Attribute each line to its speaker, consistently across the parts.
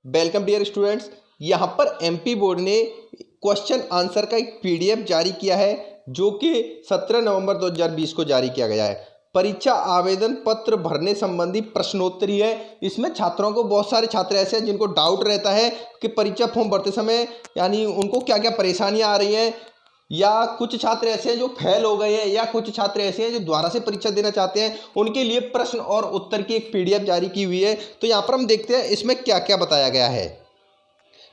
Speaker 1: Welcome dear students. यहाँ पर MP board ने क्वेश्चन आंसर का एक पीडीएफ जारी किया है जो कि 17 नवंबर 2020 को जारी किया गया है। परीक्षा आवेदन पत्र भरने संबंधी प्रश्नोत्तरी है। इसमें छात्रों को बहुत सारे छात्र ऐसे हैं जिनको डाउट रहता है कि परीक्षा फॉर्म भरते समय यानी उनको क्या क्या परेशानियां आ रही हैं, या कुछ छात्र ऐसे हैं जो फेल हो गए हैं, या कुछ छात्र ऐसे हैं जो दोबारा से परीक्षा देना चाहते हैं। उनके लिए प्रश्न और उत्तर की एक पीडीएफ जारी की हुई है। तो यहाँ पर हम देखते हैं इसमें क्या क्या बताया गया है।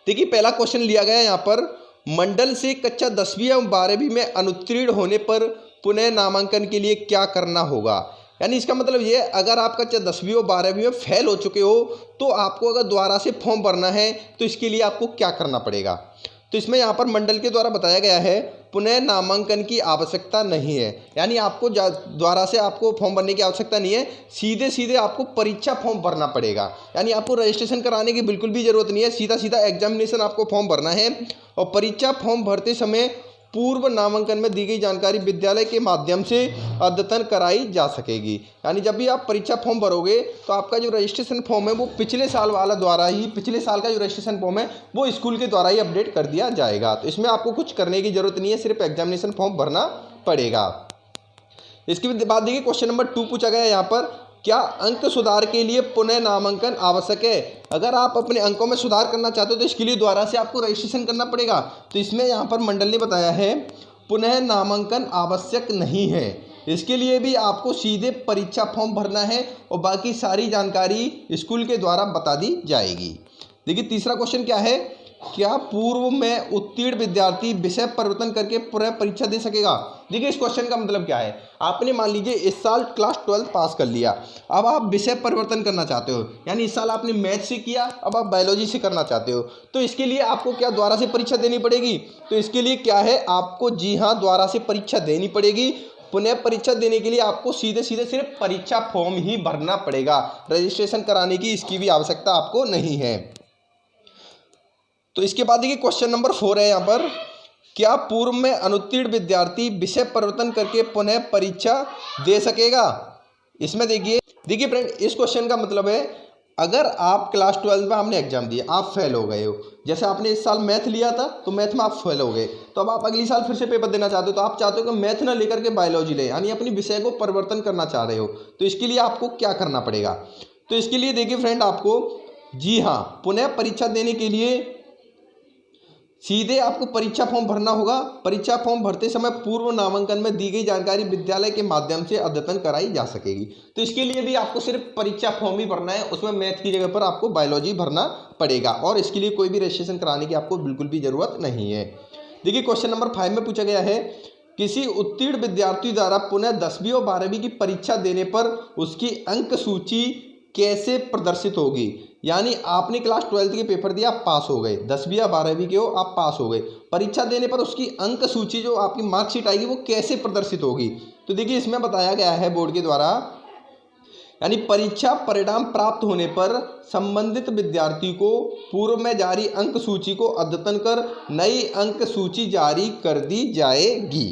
Speaker 1: देखिए, पहला क्वेश्चन लिया गया है यहाँ पर, मंडल से कक्षा 10वीं एवं 12वीं में अनुत्तीर्ण होने पर पुनः नामांकन के लिए क्या करना होगा। यानी इसका मतलब ये, अगर आप कक्षा 10वीं और 12वीं में फेल हो चुके हो तो आपको अगर दोबारा से फॉर्म भरना है तो इसके लिए आपको क्या करना पड़ेगा। तो इसमें यहाँ पर मंडल के द्वारा बताया गया है पुनः नामांकन की आवश्यकता नहीं है। यानी आपको दोबारा से आपको फॉर्म भरने की आवश्यकता नहीं है, सीधे सीधे आपको परीक्षा फॉर्म भरना पड़ेगा। यानी आपको रजिस्ट्रेशन कराने की बिल्कुल भी ज़रूरत नहीं है, सीधा सीधा एग्जामिनेशन आपको फॉर्म भरना है। और परीक्षा फॉर्म भरते समय पूर्व नामांकन में दी गई जानकारी विद्यालय के माध्यम से अद्यतन कराई जा सकेगी। यानी जब भी आप परीक्षा फॉर्म भरोगे तो आपका जो रजिस्ट्रेशन फॉर्म है वो पिछले साल वाला द्वारा ही, पिछले साल का जो रजिस्ट्रेशन फॉर्म है वो स्कूल के द्वारा ही अपडेट कर दिया जाएगा। तो इसमें आपको कुछ करने की जरूरत नहीं है, सिर्फ एग्जामिनेशन फॉर्म भरना पड़ेगा। इसके बाद देखिए, क्वेश्चन नंबर 2 पूछा गया है यहाँ पर, क्या अंक सुधार के लिए पुनः नामांकन आवश्यक है। अगर आप अपने अंकों में सुधार करना चाहते हो तो इसके लिए दोबारा से आपको रजिस्ट्रेशन करना पड़ेगा। तो इसमें यहाँ पर मंडल ने बताया है पुनः नामांकन आवश्यक नहीं है। इसके लिए भी आपको सीधे परीक्षा फॉर्म भरना है और बाकी सारी जानकारी स्कूल के द्वारा बता दी जाएगी। देखिए, तीसरा क्वेश्चन क्या है, क्या पूर्व में उत्तीर्ण विद्यार्थी विषय परिवर्तन करके पुनः परीक्षा दे सकेगा। देखिए, इस क्वेश्चन का मतलब क्या है, आपने मान लीजिए इस साल क्लास 12 पास कर लिया, अब आप विषय परिवर्तन करना चाहते हो, यानी इस साल आपने मैथ से किया, अब आप बायोलॉजी से करना चाहते हो, तो इसके लिए आपको क्या दोबारा से परीक्षा देनी पड़ेगी। तो इसके लिए क्या है, आपको जी हाँ दोबारा से परीक्षा देनी पड़ेगी। पुनः परीक्षा देने के लिए आपको सीधे सीधे सिर्फ परीक्षा फॉर्म ही भरना पड़ेगा, रजिस्ट्रेशन कराने की इसकी भी आवश्यकता आपको नहीं है। तो इसके बाद देखिए, क्वेश्चन नंबर 4 है यहाँ पर, क्या पूर्व में अनुत्तीर्ण विद्यार्थी विषय परिवर्तन करके पुनः परीक्षा दे सकेगा। इसमें देखिए फ्रेंड, इस क्वेश्चन का मतलब है, अगर आप क्लास 12 में आपने एग्जाम दिया, आप फेल हो गए हो, जैसे आपने इस साल मैथ लिया था तो मैथ में आप फेल हो गए, तो अब आप अगली साल फिर से पेपर देना चाहते हो, तो आप चाहते हो कि मैथ ना लेकर के बायोलॉजी ले, यानी अपनी विषय को परिवर्तन करना चाह रहे हो, तो इसके लिए आपको क्या करना पड़ेगा। तो इसके लिए देखिए फ्रेंड, आपको जी हाँ पुनः परीक्षा देने के लिए सीधे आपको परीक्षा फॉर्म भरना होगा। परीक्षा फॉर्म भरते समय पूर्व नामांकन में दी गई जानकारी विद्यालय के माध्यम से अद्यतन कराई जा सकेगी। तो इसके लिए भी आपको सिर्फ परीक्षा फॉर्म ही भरना है, उसमें मैथ की जगह पर आपको बायोलॉजी भरना पड़ेगा और इसके लिए कोई भी रजिस्ट्रेशन कराने की आपको बिल्कुल भी ज़रूरत नहीं है। देखिए, क्वेश्चन नंबर 5 में पूछा गया है, किसी उत्तीर्ण विद्यार्थी द्वारा पुनः 10वीं और 12वीं की परीक्षा देने पर उसकी अंक सूची कैसे प्रदर्शित होगी। यानी आपने क्लास 12 के पेपर दिया, आप पास हो गए, 10वीं या 12वीं के हो, आप पास हो गए, परीक्षा देने पर उसकी अंक सूची जो आपकी मार्कशीट आएगी वो कैसे प्रदर्शित होगी। तो देखिए, इसमें बताया गया है बोर्ड के द्वारा, यानी परीक्षा परिणाम प्राप्त होने पर संबंधित विद्यार्थी को पूर्व में जारी अंक सूची को अद्यतन कर नई अंक सूची जारी कर दी जाएगी।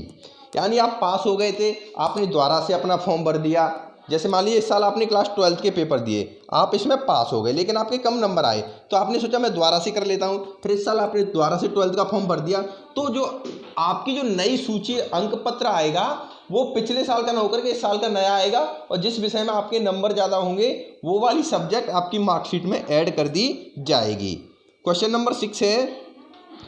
Speaker 1: यानी आप पास हो गए थे, आपने दोबारा से अपना फॉर्म भर दिया, जैसे मान लीजिए इस साल आपने क्लास 12 के पेपर दिए, आप इसमें पास हो गए लेकिन आपके कम नंबर आए, तो आपने सोचा मैं दोबारा से कर लेता हूँ, फिर इस साल आपने दोबारा से 12 का फॉर्म भर दिया, तो जो आपकी जो नई सूची अंक पत्र आएगा वो पिछले साल का ना होकर के इस साल का नया आएगा, और जिस विषय में आपके नंबर ज़्यादा होंगे वो वाली सब्जेक्ट आपकी मार्कशीट में ऐड कर दी जाएगी। क्वेश्चन नंबर 6 है,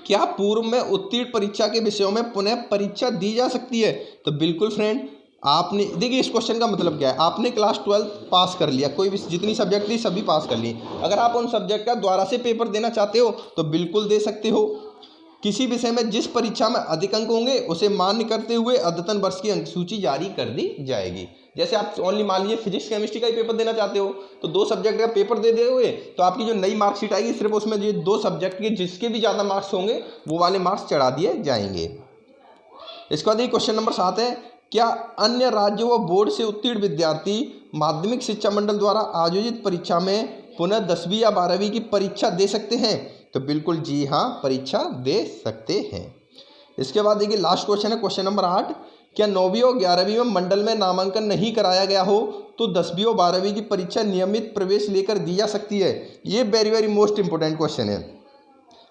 Speaker 1: क्या पूर्व में उत्तीर्ण परीक्षा के विषयों में पुनः परीक्षा दी जा सकती है। तो बिल्कुल फ्रेंड, आपने देखिए, इस क्वेश्चन का मतलब क्या है, आपने क्लास 12 पास कर लिया, कोई भी जितनी सब्जेक्ट थी सभी पास कर ली, अगर आप उन सब्जेक्ट का दोबारा से पेपर देना चाहते हो तो बिल्कुल दे सकते हो। किसी विषय में जिस परीक्षा में अधिक अंक होंगे उसे मान्य करते हुए अद्यतन वर्ष की अंक सूची जारी कर दी जाएगी। जैसे आप ओनली मान लीजिए फिजिक्स केमिस्ट्री का ही पेपर देना चाहते हो तो 2 सब्जेक्ट का पेपर दे दोगे, तो आपकी जो नई मार्कशीट आएगी सिर्फ उसमें ये 2 सब्जेक्ट के जिसके भी ज़्यादा मार्क्स होंगे वो वाले मार्क्स चढ़ा दिए जाएंगे। इसके बाद ये क्वेश्चन नंबर 7 है, क्या अन्य राज्यों व बोर्ड से उत्तीर्ण विद्यार्थी माध्यमिक शिक्षा मंडल द्वारा आयोजित परीक्षा में पुनः 10वीं या 12वीं की परीक्षा दे सकते हैं। तो बिल्कुल जी हाँ, परीक्षा दे सकते हैं। इसके बाद देखिए, लास्ट क्वेश्चन है क्वेश्चन नंबर 8, क्या 9वीं और 11वीं में मंडल में नामांकन नहीं कराया गया हो तो 10वीं और 12वीं की परीक्षा नियमित प्रवेश लेकर दी जा सकती है? ये very very most important question है।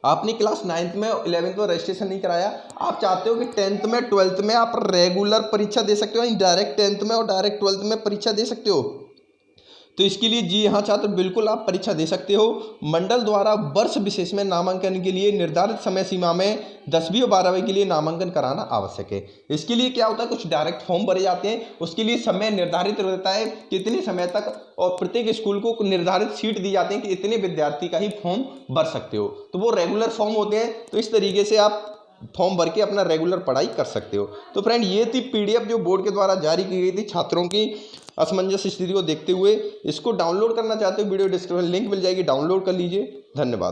Speaker 1: आपने क्लास 9th में 11th में रजिस्ट्रेशन नहीं कराया, आप चाहते हो कि 10th में 12th में आप रेगुलर परीक्षा दे सकते हो, डायरेक्ट 10th में और डायरेक्ट 12th में परीक्षा दे सकते हो। तो इसके लिए जी हाँ छात्र, बिल्कुल आप परीक्षा दे सकते हो। मंडल द्वारा वर्ष विशेष में नामांकन के लिए निर्धारित समय सीमा में 10वीं और 12वीं के लिए नामांकन कराना आवश्यक है। इसके लिए क्या होता है, कुछ डायरेक्ट फॉर्म भरे जाते हैं, उसके लिए समय निर्धारित रहता है कितने समय तक, और प्रत्येक स्कूल को निर्धारित सीट दी जाती है कि इतने विद्यार्थी का ही फॉर्म भर सकते हो। तो वो रेगुलर फॉर्म होते हैं, तो इस तरीके से आप फॉर्म भर के अपना रेगुलर पढ़ाई कर सकते हो। तो फ्रेंड, ये थी पीडीएफ जो बोर्ड के द्वारा जारी की गई थी छात्रों की असमंजस स्थिति को देखते हुए। इसको डाउनलोड करना चाहते हो, वीडियो डिस्क्रिप्शन लिंक मिल जाएगी, डाउनलोड कर लीजिए। धन्यवाद।